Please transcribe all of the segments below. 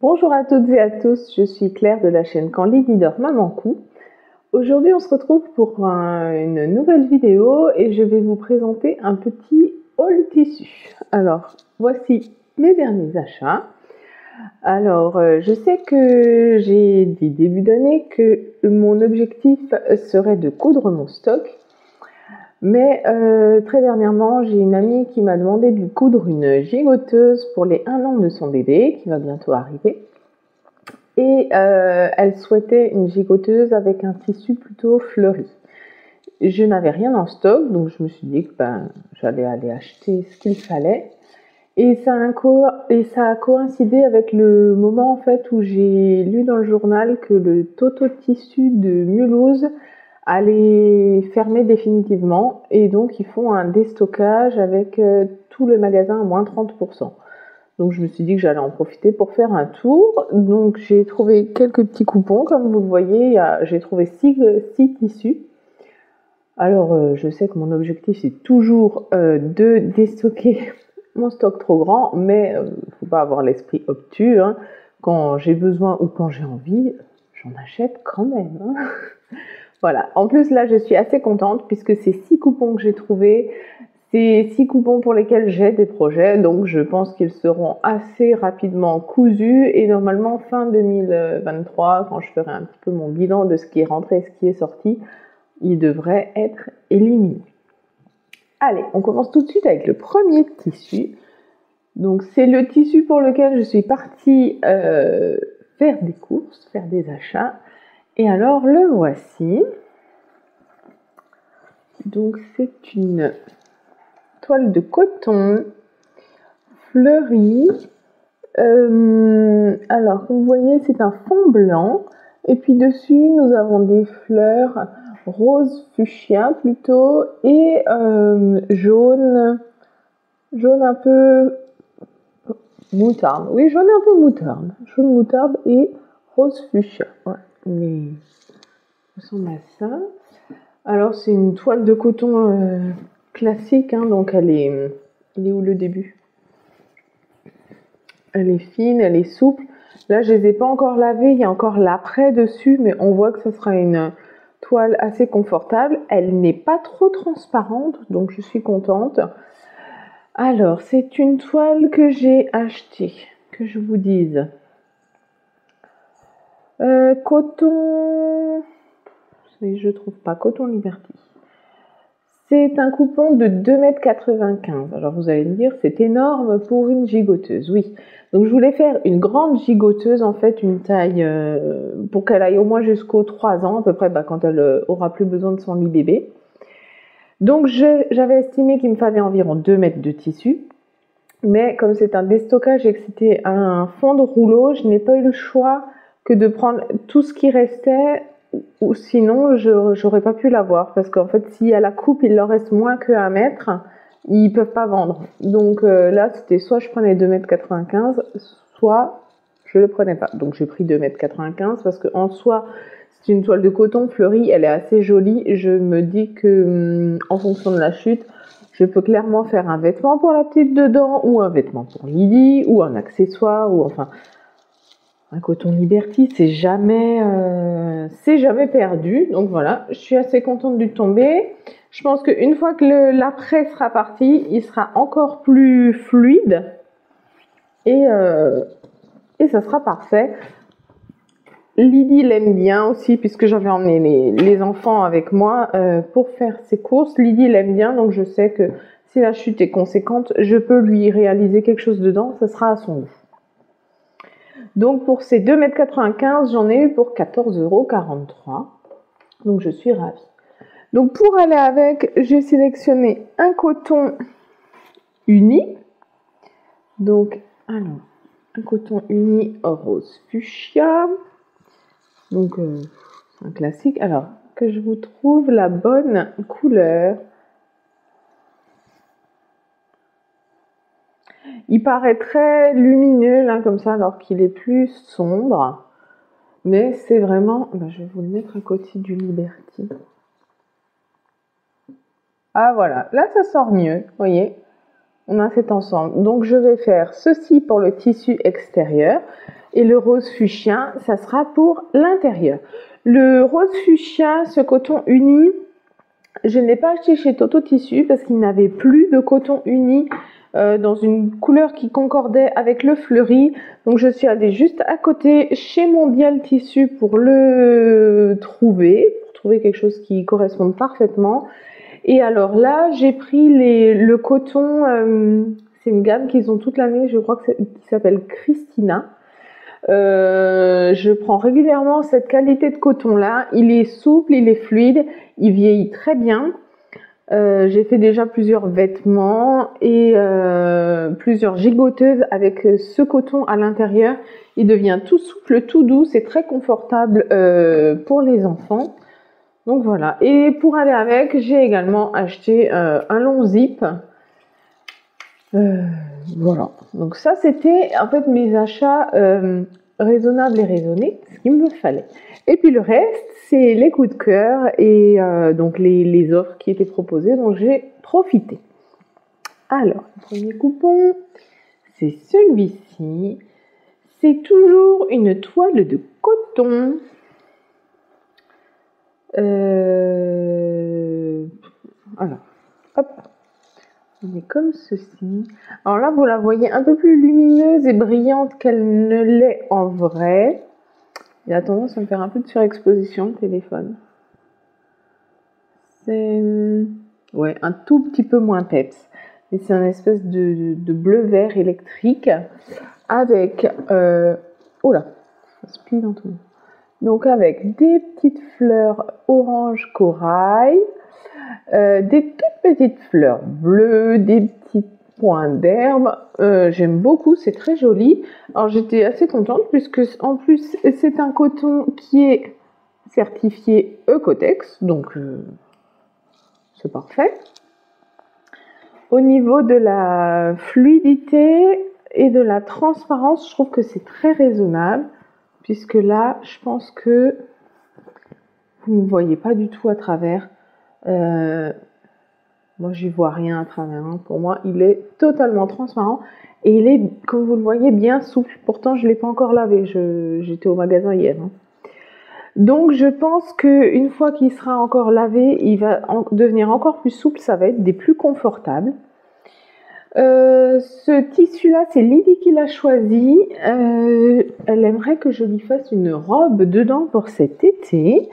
Bonjour à toutes et à tous, je suis Claire de la chaîne Quand Lydie dort Maman Cou. Aujourd'hui on se retrouve pour une nouvelle vidéo et je vais vous présenter un petit haul tissu. Alors voici mes derniers achats. Alors je sais que j'ai dit début d'année que mon objectif serait de coudre mon stock. Mais très dernièrement, j'ai une amie qui m'a demandé de lui coudre une gigoteuse pour les 1 an de son bébé, qui va bientôt arriver. Et elle souhaitait une gigoteuse avec un tissu plutôt fleuri. Je n'avais rien en stock, donc je me suis dit que j'allais aller acheter ce qu'il fallait. Et ça a coïncidé avec le moment en fait où j'ai lu dans le journal que le Toto Tissu de Mulhouse allait fermer définitivement et donc ils font un déstockage avec tout le magasin à moins 30%. Donc je me suis dit que j'allais en profiter pour faire un tour. Donc j'ai trouvé quelques petits coupons, comme vous le voyez, j'ai trouvé 6 tissus. Alors je sais que mon objectif c'est toujours de déstocker mon stock trop grand, mais faut pas avoir l'esprit obtus, hein. Quand j'ai besoin ou quand j'ai envie, j'en achète quand même, hein. Voilà, en plus là je suis assez contente puisque ces 6 coupons que j'ai trouvés, c'est 6 coupons pour lesquels j'ai des projets, donc je pense qu'ils seront assez rapidement cousus et normalement fin 2023, quand je ferai un petit peu mon bilan de ce qui est rentré et ce qui est sorti, il devrait être éliminé. Allez, on commence tout de suite avec le premier tissu. Donc c'est le tissu pour lequel je suis partie faire des courses, faire des achats. Et alors le voici. Donc c'est une toile de coton fleurie. Alors comme vous voyez c'est un fond blanc. Et puis dessus nous avons des fleurs rose fuchsia plutôt et jaune un peu moutarde. Oui, jaune un peu moutarde. Jaune moutarde et rose fuchsia. Ouais, mais ça ressemble à ça. Alors c'est une toile de coton classique, hein, donc il est où le début? Elle est fine, elle est souple. Là je les ai pas encore lavées, il y a encore l'après dessus, mais on voit que ce sera une toile assez confortable. Elle n'est pas trop transparente, donc je suis contente. Alors c'est une toile que j'ai achetée, que je vous dise. Coton, je trouve pas, Coton Liberty. C'est un coupon de 2,95 m. Alors vous allez me dire, c'est énorme pour une gigoteuse. Oui, donc je voulais faire une grande gigoteuse, en fait, une taille pour qu'elle aille au moins jusqu'aux 3 ans, à peu près quand elle aura plus besoin de son lit bébé. Donc j'avais estimé qu'il me fallait environ 2 mètres de tissu. Mais comme c'est un déstockage et que c'était un fond de rouleau, je n'ai pas eu le choix que de prendre tout ce qui restait, ou sinon j'aurais pas pu l'avoir, parce qu'en fait si à la coupe il leur reste moins que 1 mètre, ils peuvent pas vendre. Donc là c'était soit je prenais 2,95 m, soit je le prenais pas. Donc j'ai pris 2,95 m parce que en soi c'est une toile de coton fleurie, elle est assez jolie. Je me dis que en fonction de la chute, je peux clairement faire un vêtement pour la petite dedans, ou un vêtement pour Lydie, ou un accessoire, ou enfin un Coton Liberty, c'est jamais perdu. Donc voilà, je suis assez contente du tombé. Je pense qu'une fois que l'après sera parti, il sera encore plus fluide et ça sera parfait. Lydie l'aime bien aussi puisque j'avais emmené les enfants avec moi pour faire ses courses. Lydie l'aime bien, donc je sais que si la chute est conséquente, je peux lui réaliser quelque chose dedans, ça sera à son goût. Donc pour ces 2,95 m, j'en ai eu pour 14,43 €. Donc je suis ravie. Donc pour aller avec, j'ai sélectionné un coton uni. Donc alors, un coton uni rose fuchsia. Donc c'est un classique. Alors que je vous trouve la bonne couleur. Il paraît très lumineux là comme ça alors qu'il est plus sombre. Mais c'est vraiment... je vais vous le mettre à côté du Liberty. Ah voilà, là ça sort mieux, vous voyez. On a cet ensemble. Donc je vais faire ceci pour le tissu extérieur. Et le rose fuchsia, ça sera pour l'intérieur. Le rose fuchsia, ce coton uni, je ne l'ai pas acheté chez Toto Tissu parce qu'il n'avait plus de coton uni dans une couleur qui concordait avec le fleuri. Donc je suis allée juste à côté chez Mondial Tissu pour le trouver, quelque chose qui corresponde parfaitement. Et alors là, j'ai pris le coton, c'est une gamme qu'ils ont toute l'année, je crois qui s'appelle Christina. Je prends régulièrement cette qualité de coton là, il est souple, il est fluide, il vieillit très bien. J'ai fait déjà plusieurs vêtements et plusieurs gigoteuses avec ce coton à l'intérieur. Il devient tout souple, tout doux, c'est très confortable pour les enfants. Donc voilà, et pour aller avec, j'ai également acheté un long zip. Voilà, donc ça c'était en fait mes achats raisonnables et raisonnés, ce qu'il me fallait. Et puis le reste, c'est les coups de cœur et donc les offres qui étaient proposées, dont j'ai profité. Alors, le premier coupon, c'est celui-ci. C'est toujours une toile de coton. Alors, hop. Elle est comme ceci. Alors là, vous la voyez un peu plus lumineuse et brillante qu'elle ne l'est en vrai. Il a tendance à me faire un peu de surexposition, le téléphone. C'est ouais, un tout petit peu moins peps. Et c'est une espèce de bleu-vert électrique avec... oh là, ça se plie dans tout. Donc avec des petites fleurs orange corail, des toutes petites fleurs bleues, des petits points d'herbe. J'aime beaucoup, c'est très joli. Alors j'étais assez contente puisque en plus c'est un coton qui est certifié Ecotex, donc c'est parfait. Au niveau de la fluidité et de la transparence, je trouve que c'est très raisonnable puisque là, je pense que vous ne voyez pas du tout à travers. Moi, j'y vois rien à travers. Hein. Pour moi, il est totalement transparent et il est, comme vous le voyez, bien souple. Pourtant, je ne l'ai pas encore lavé. J'étais au magasin hier. Hein. Donc, je pense qu'une fois qu'il sera encore lavé, il va devenir encore plus souple. Ça va être des plus confortables. Ce tissu-là, c'est Lydie qui l'a choisi. Elle aimerait que je lui fasse une robe dedans pour cet été.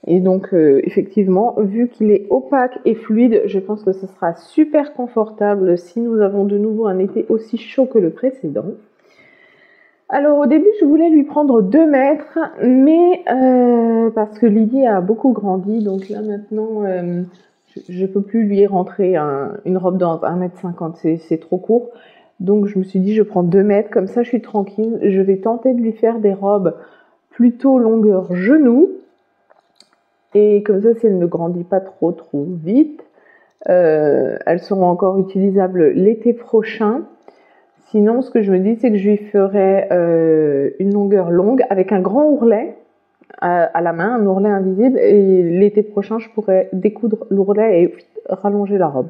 Et donc, effectivement, vu qu'il est opaque et fluide, je pense que ce sera super confortable si nous avons de nouveau un été aussi chaud que le précédent. Alors, au début, je voulais lui prendre 2 mètres, mais parce que Lydie a beaucoup grandi, donc là, maintenant, je ne peux plus lui rentrer une robe dans 1,50 m, c'est trop court. Donc, je me suis dit, je prends 2 mètres, comme ça, je suis tranquille. Je vais tenter de lui faire des robes plutôt longueur genou. Et comme ça, si elle ne grandit pas trop vite, elles seront encore utilisables l'été prochain. Sinon, ce que je me dis, c'est que je lui ferai une longueur longue avec un grand ourlet à la main, un ourlet invisible. Et l'été prochain, je pourrai découdre l'ourlet et rallonger la robe.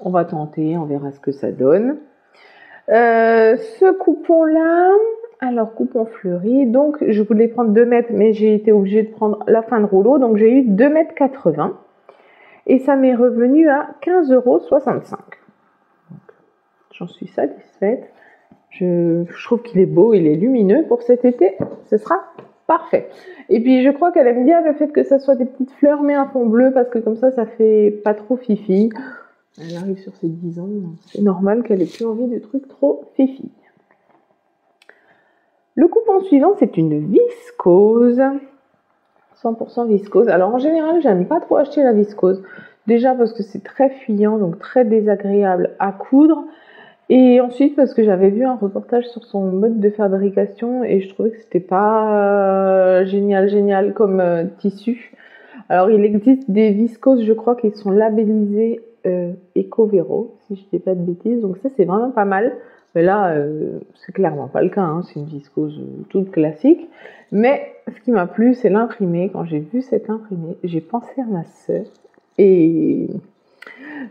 On va tenter, on verra ce que ça donne. Ce coupon-là... Alors, coupon fleuri, donc je voulais prendre 2 mètres, mais j'ai été obligée de prendre la fin de rouleau, donc j'ai eu 2,80 m. Et ça m'est revenu à 15,65 €. J'en suis satisfaite. Je trouve qu'il est beau, il est lumineux pour cet été, ce sera parfait. Et puis je crois qu'elle aime bien le fait que ça soit des petites fleurs, mais un fond bleu, parce que comme ça fait pas trop fifi. Elle arrive sur ses 10 ans, c'est normal qu'elle ait plus envie de trucs trop fifi. Le coupon suivant, c'est une viscose, 100% viscose. Alors en général, j'aime pas trop acheter la viscose. Déjà parce que c'est très fuyant, donc très désagréable à coudre. Et ensuite parce que j'avais vu un reportage sur son mode de fabrication et je trouvais que c'était pas génial comme tissu. Alors il existe des viscoses, je crois, qui sont labellisées Ecovero, si je dis pas de bêtises. Donc ça, c'est vraiment pas mal. Mais là, c'est clairement pas le cas, hein. C'est une viscose toute classique. Mais ce qui m'a plu, c'est l'imprimé. Quand j'ai vu cet imprimé, j'ai pensé à ma sœur. Et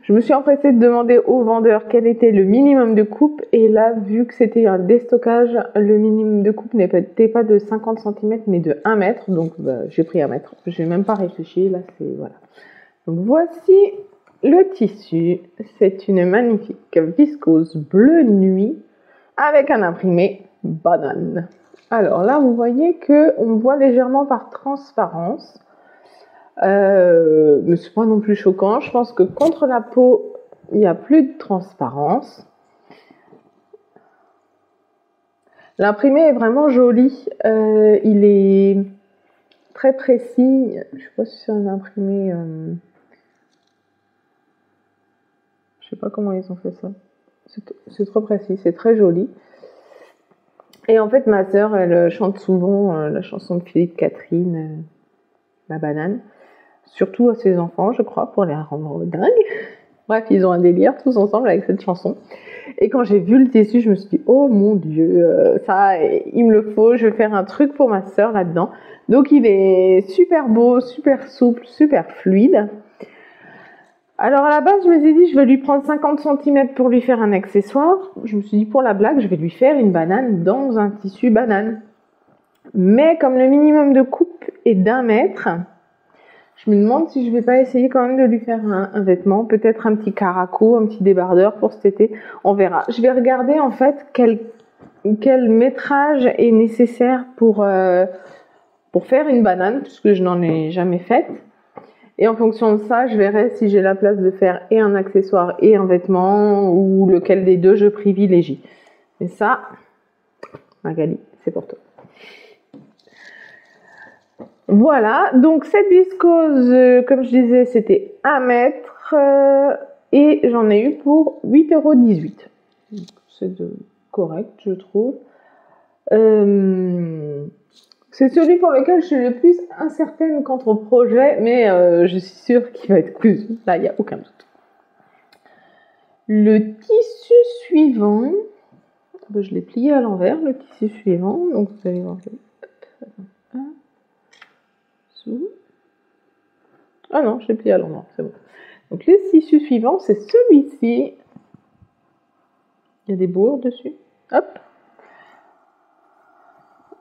Je me suis empressée de demander au vendeur quel était le minimum de coupe et là, vu que c'était un déstockage, le minimum de coupe n'était pas de 50 cm mais de 1 mètre, donc bah, j'ai pris 1 mètre. J'ai même pas réfléchi, là c'est voilà. Donc voici le tissu. C'est une magnifique viscose bleu nuit avec un imprimé banane. Alors là, vous voyez que on voit légèrement par transparence. Mais c'est pas non plus choquant. Je pense que contre la peau, il n'y a plus de transparence. L'imprimé est vraiment joli. Il est très précis. Je sais pas si c'est un imprimé. Je sais pas comment ils ont fait ça. C'est trop précis, c'est très joli. Et en fait, ma sœur, elle chante souvent la chanson de Philippe Catherine, La banane. Surtout à ses enfants, je crois, pour les rendre dingues. Bref, ils ont un délire tous ensemble avec cette chanson. Et quand j'ai vu le tissu, je me suis dit, oh mon Dieu, ça, il me le faut, je vais faire un truc pour ma sœur là-dedans. Donc il est super beau, super souple, super fluide. Alors à la base, je me suis dit, je vais lui prendre 50 cm pour lui faire un accessoire. Je me suis dit, pour la blague, je vais lui faire une banane dans un tissu banane. Mais comme le minimum de coupe est d'1 mètre, je me demande si je vais pas essayer quand même de lui faire un vêtement, peut-être un petit caraco, un petit débardeur pour cet été. On verra. Je vais regarder en fait quel métrage est nécessaire pour faire une banane, puisque je n'en ai jamais faite. Et en fonction de ça, je verrai si j'ai la place de faire et un accessoire et un vêtement, ou lequel des deux je privilégie. Et ça, Magali, c'est pour toi. Voilà, donc cette viscose, comme je disais, c'était 1 mètre et j'en ai eu pour 8,18 €. C'est correct, je trouve. C'est celui pour lequel je suis le plus incertaine quant au projet, mais je suis sûre qu'il va être cousu. Là, il n'y a aucun doute. Le tissu suivant, je l'ai plié à l'envers, le tissu suivant, donc vous allez voir. Ah non, je l'ai plié à l'envers, c'est bon. Donc le tissu suivant, c'est celui-ci. Il y a des bourres dessus. Hop.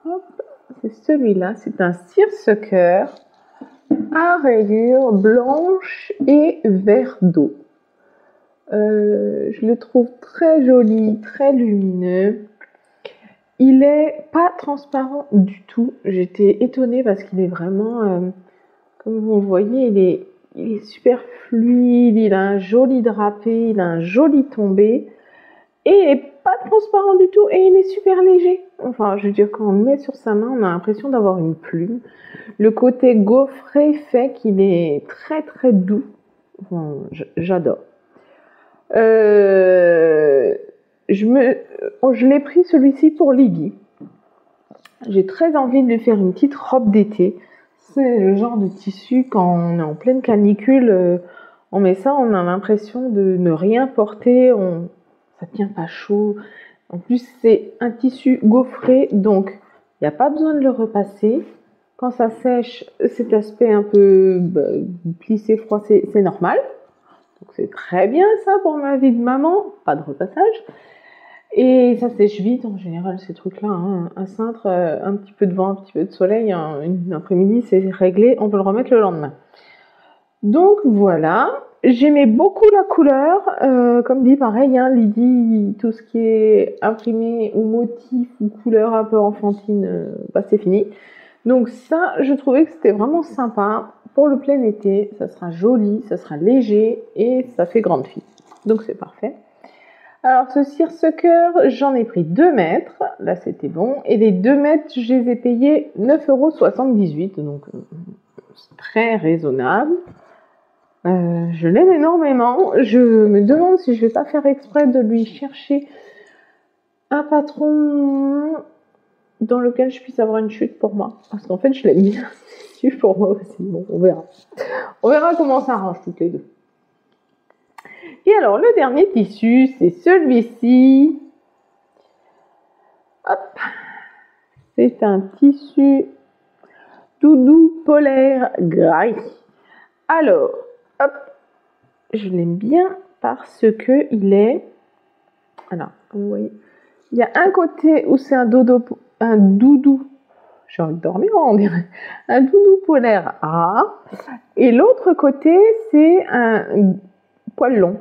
Hop. C'est celui-là. C'est un seersucker à rayures blanches et vert d'eau. Je le trouve très joli, très lumineux. Il est pas transparent du tout. J'étais étonnée parce qu'il est vraiment, comme vous le voyez, il est super fluide, il a un joli drapé, il a un joli tombé. Et il n'est pas transparent du tout et il est super léger. Enfin, je veux dire, quand on le met sur sa main, on a l'impression d'avoir une plume. Le côté gaufré fait qu'il est très très doux. Enfin, j'adore. Je l'ai pris celui-ci pour Lydie. J'ai très envie de lui faire une petite robe d'été. C'est le genre de tissu, quand on est en pleine canicule, on met ça, on a l'impression de ne rien porter, ça tient pas chaud. En plus, c'est un tissu gaufré, donc il n'y a pas besoin de le repasser. Quand ça sèche, cet aspect un peu plissé, froissé, c'est normal. Donc c'est très bien ça pour ma vie de maman, pas de repassage. Et ça sèche vite en général ces trucs-là, hein. Un cintre, un petit peu de vent, un petit peu de soleil, une après-midi, c'est réglé, on peut le remettre le lendemain. Donc voilà, j'aimais beaucoup la couleur, comme dit pareil, hein, Lydie, tout ce qui est imprimé ou motif ou couleur un peu enfantine, c'est fini. Donc ça, je trouvais que c'était vraiment sympa. Pour le plein été, ça sera joli, ça sera léger et ça fait grande fille. Donc c'est parfait. Alors ce seersucker, j'en ai pris 2 mètres, là c'était bon. Et les 2 mètres, je les ai payés 9,78 €, donc c'est très raisonnable. Je l'aime énormément. Je me demande si je vais pas faire exprès de lui chercher un patron dans lequel je puisse avoir une chute pour moi. Parce qu'en fait, je l'aime bien, c'est pour moi aussi. Bon, on verra. On verra comment ça arrange toutes les deux. Et alors, le dernier tissu, c'est celui-ci. Hop. C'est un tissu tout doux polaire gris. Alors, hop. je l'aime bien parce que il est... Alors, vous voyez, il y a un côté où c'est un doudou, j'ai envie de dormir, on dirait, un doudou polaire rare, et l'autre côté, c'est un poil long.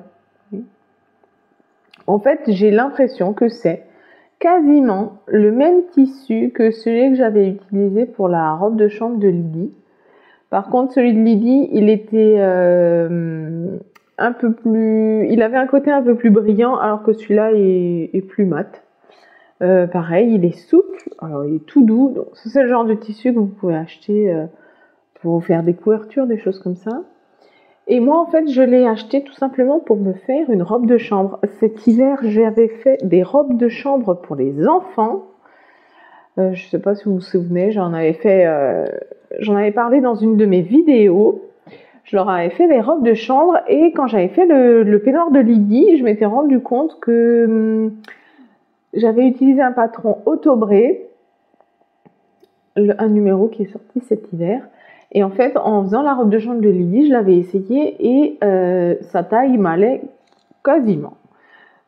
En fait, j'ai l'impression que c'est quasiment le même tissu que celui que j'avais utilisé pour la robe de chambre de Lydie. Par contre, celui de Lydie, il était un peu plus... Il avait un côté un peu plus brillant, alors que celui-là est plus mat. Pareil, il est souple, alors il est tout doux. Donc, c'est le genre de tissu que vous pouvez acheter pour faire des couvertures, des choses comme ça. Et moi, en fait, je l'ai acheté tout simplement pour me faire une robe de chambre. Cet hiver, j'avais fait des robes de chambre pour les enfants. Je ne sais pas si vous vous souvenez, j'en avais parlé dans une de mes vidéos. Je leur avais fait des robes de chambre et quand j'avais fait le peignoir de Lydie, je m'étais rendu compte que j'avais utilisé un patron Autobré, un numéro qui est sorti cet hiver. Et en fait, en faisant la robe de chambre de Lydie, je l'avais essayé et sa taille m'allait quasiment.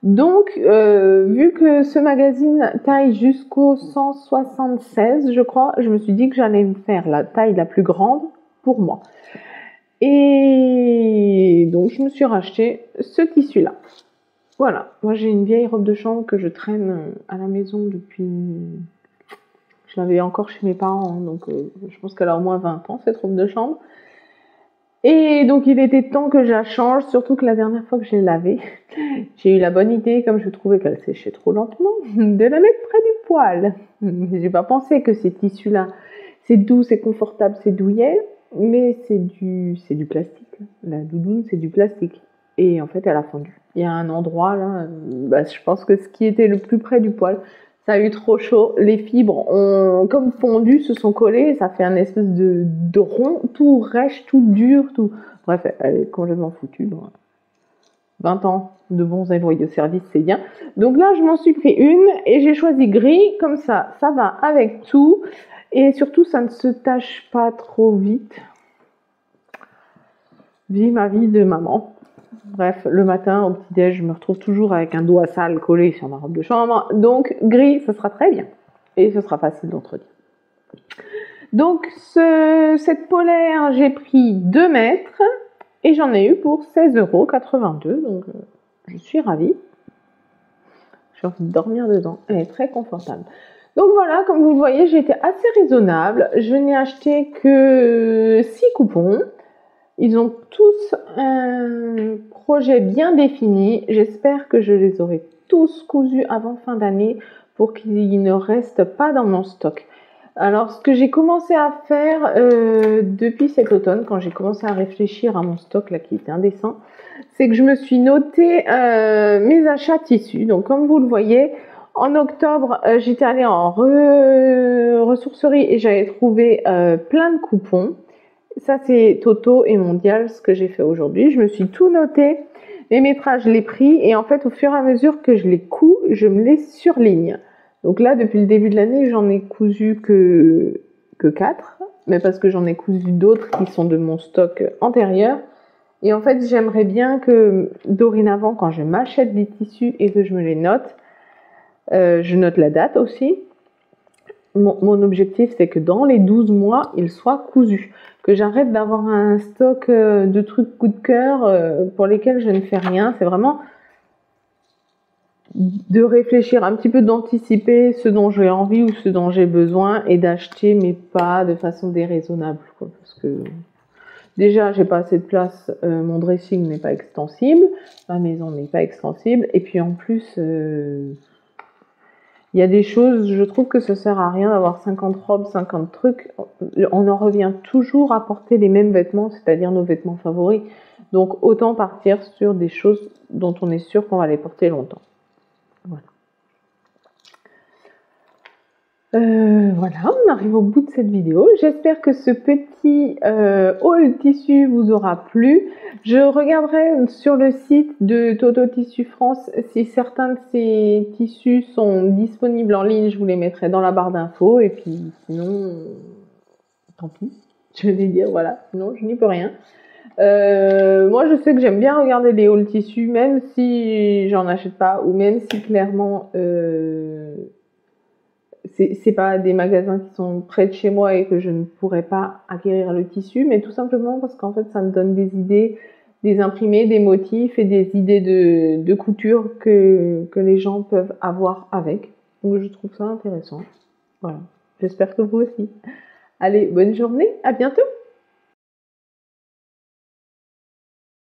Donc, vu que ce magazine taille jusqu'au 176, je crois, je me suis dit que j'allais me faire la taille la plus grande pour moi. Et donc, je me suis racheté ce tissu-là. Voilà, moi j'ai une vieille robe de chambre que je traîne à la maison depuis... Je l'avais encore chez mes parents, hein, donc je pense qu'elle a au moins 20 ans, cette robe de chambre. Et donc il était temps que je la change, surtout que la dernière fois que je l'ai lavée, j'ai eu la bonne idée, comme je trouvais qu'elle séchait trop lentement, de la mettre près du poêle. J'ai pas pensé que ces tissus-là, c'est doux, c'est confortable, c'est douillet, mais c'est du plastique. La doudoune, c'est du plastique. Et en fait, elle a fondu. Il y a un endroit là, je pense que ce qui était le plus près du poêle, ça a eu trop chaud, les fibres ont comme fondu, se sont collées, ça fait un espèce de rond, tout rêche, tout dur, tout... Bref, elle est complètement foutue. Donc 20 ans de bons et loyaux services, c'est bien. Donc là, je m'en suis pris une et j'ai choisi gris, comme ça va avec tout. Et surtout, ça ne se tache pas trop vite. Vive ma vie de maman. Bref, le matin, au petit-déj, je me retrouve toujours avec un doigt sale collé sur ma robe de chambre. Donc, gris, ça sera très bien. Et ce sera facile d'entretien. Donc, cette polaire, j'ai pris 2 mètres. Et j'en ai eu pour 16,82 €. Donc, je suis ravie. J'ai envie de dormir dedans. Elle est très confortable. Donc voilà, comme vous le voyez, j'ai été assez raisonnable. Je n'ai acheté que 6 coupons. Ils ont tous un projet bien défini. J'espère que je les aurai tous cousus avant fin d'année pour qu'il ne reste pas dans mon stock. Alors, ce que j'ai commencé à faire depuis cet automne, quand j'ai commencé à réfléchir à mon stock là qui était indécent, c'est que je me suis noté mes achats tissus. Donc, comme vous le voyez, en octobre, j'étais allée en ressourcerie et j'avais trouvé plein de coupons. Ça, c'est Toto et Mondial, ce que j'ai fait aujourd'hui. Je me suis tout noté, les métrages, les prix, et en fait, au fur et à mesure que je les couds, je me les surligne. Donc là, depuis le début de l'année, j'en ai cousu que 4, mais parce que j'en ai cousu d'autres qui sont de mon stock antérieur. Et en fait, j'aimerais bien que, dorénavant, quand je m'achète des tissus et que je me les note, je note la date aussi. Mon objectif, c'est que dans les 12 mois, ils soient cousus. Que j'arrête d'avoir un stock de trucs coup de cœur pour lesquels je ne fais rien. C'est vraiment de réfléchir un petit peu, d'anticiper ce dont j'ai envie ou ce dont j'ai besoin et d'acheter, mais pas de façon déraisonnable, quoi, parce que déjà, j'ai pas assez de place, mon dressing n'est pas extensible, ma maison n'est pas extensible, et puis en plus... il y a des choses, je trouve que ça sert à rien d'avoir 50 robes, 50 trucs. On en revient toujours à porter les mêmes vêtements, c'est-à-dire nos vêtements favoris. Donc autant partir sur des choses dont on est sûr qu'on va les porter longtemps. Voilà. Voilà, on arrive au bout de cette vidéo. J'espère que ce petit haul tissu vous aura plu. Je regarderai sur le site de Toto Tissu France si certains de ces tissus sont disponibles en ligne. Je vous les mettrai dans la barre d'infos. Et puis sinon, tant pis. Je vais dire, voilà, sinon je n'y peux rien. Moi, je sais que j'aime bien regarder les hauls tissus, même si j'en achète pas, ou même si clairement c'est pas des magasins qui sont près de chez moi et que je ne pourrais pas acquérir le tissu, mais tout simplement parce qu'en fait, ça me donne des idées, des imprimés, des motifs et des idées de couture que les gens peuvent avoir avec. Donc, je trouve ça intéressant. Voilà. J'espère que vous aussi. Allez, bonne journée, à bientôt!